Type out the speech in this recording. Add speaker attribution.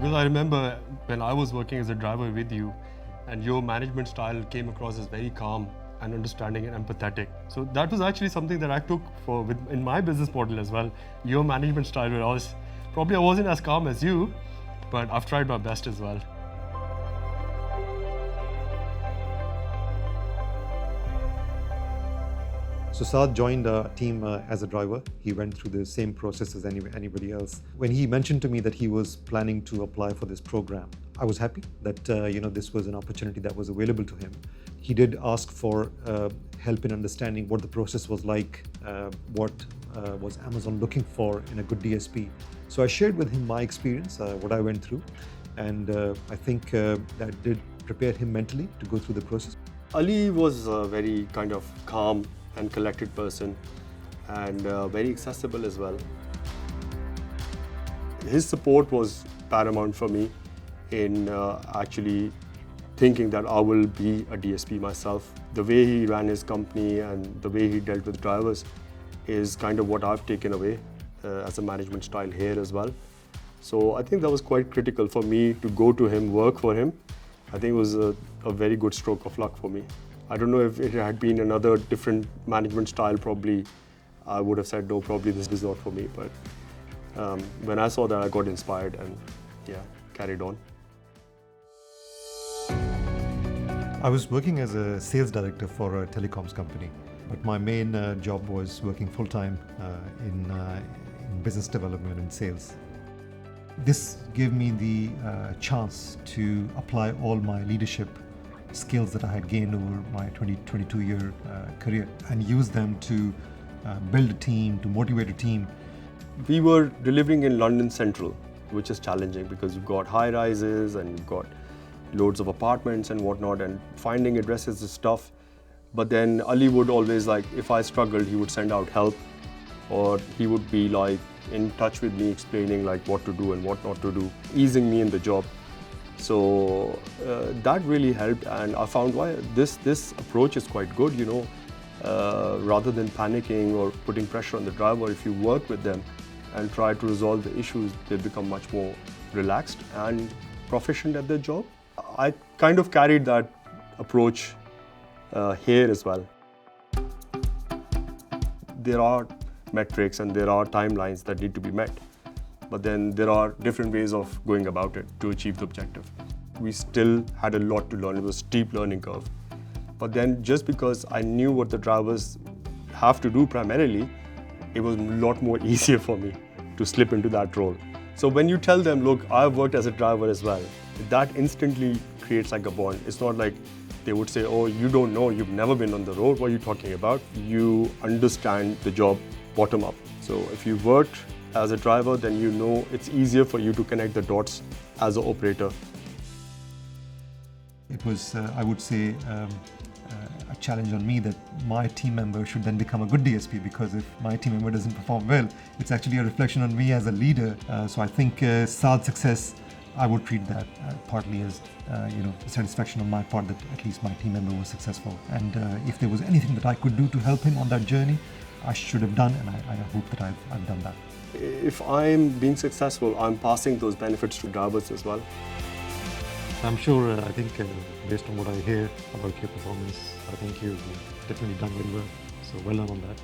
Speaker 1: Because I remember when I was working as a driver with you, and your management style came across as very calm and understanding and empathetic. So that was actually something that I took in my business model as well. Your management style, where I wasn't as calm as you, but I've tried my best as well.
Speaker 2: So Saad joined our team as a driver. He went through the same process as anybody else. When he mentioned to me that he was planning to apply for this program, I was happy that this was an opportunity that was available to him. He did ask for help in understanding what the process was like, what was Amazon looking for in a good DSP. So I shared with him my experience, what I went through, and I think that did prepare him mentally to go through the process.
Speaker 1: Ali was a very kind of calm and collected person, and very accessible as well. His support was paramount for me in actually thinking that I will be a DSP myself. The way he ran his company and the way he dealt with drivers is kind of what I've taken away as a management style here as well. So I think that was quite critical for me to go to him, work for him. I think it was a very good stroke of luck for me. I don't know if it had been another different management style, probably I would have said, no, probably this is not for me. But when I saw that, I got inspired and carried on.
Speaker 2: I was working as a sales director for a telecoms company, but my main job was working full-time in business development and sales. This gave me the chance to apply all my leadership skills that I had gained over my 22-year career and use them to build a team, to motivate a team.
Speaker 1: We were delivering in London Central, which is challenging because you've got high rises and you've got loads of apartments and whatnot, and finding addresses is tough. But then Ali would always, like, if I struggled, he would send out help, or he would be like in touch with me, explaining like what to do and what not to do, easing me in the job. So that really helped, and I found why this approach is quite good, rather than panicking or putting pressure on the driver. If you work with them and try to resolve the issues, they become much more relaxed and proficient at their job. I kind of carried that approach here as well. There are metrics and there are timelines that need to be met. But then there are different ways of going about it to achieve the objective. We still had a lot to learn. It was a steep learning curve. But then just because I knew what the drivers have to do primarily, it was a lot more easier for me to slip into that role. So when you tell them, look, I've worked as a driver as well, that instantly creates like a bond. It's not like they would say, oh, you don't know, you've never been on the road, what are you talking about? You understand the job bottom up. So if you worked as a driver, then you know it's easier for you to connect the dots as an operator.
Speaker 2: It was, I would say, a challenge on me that my team member should then become a good DSP, because if my team member doesn't perform well, it's actually a reflection on me as a leader. So I think Saad's success, I would treat that partly as satisfaction on my part that at least my team member was successful. And if there was anything that I could do to help him on that journey, I should have done, and I hope that I've done that.
Speaker 1: If I'm being successful, I'm passing those benefits to drivers as well.
Speaker 2: I'm sure, I think, based on what I hear about your performance, I think you've definitely done very well. So well done on that.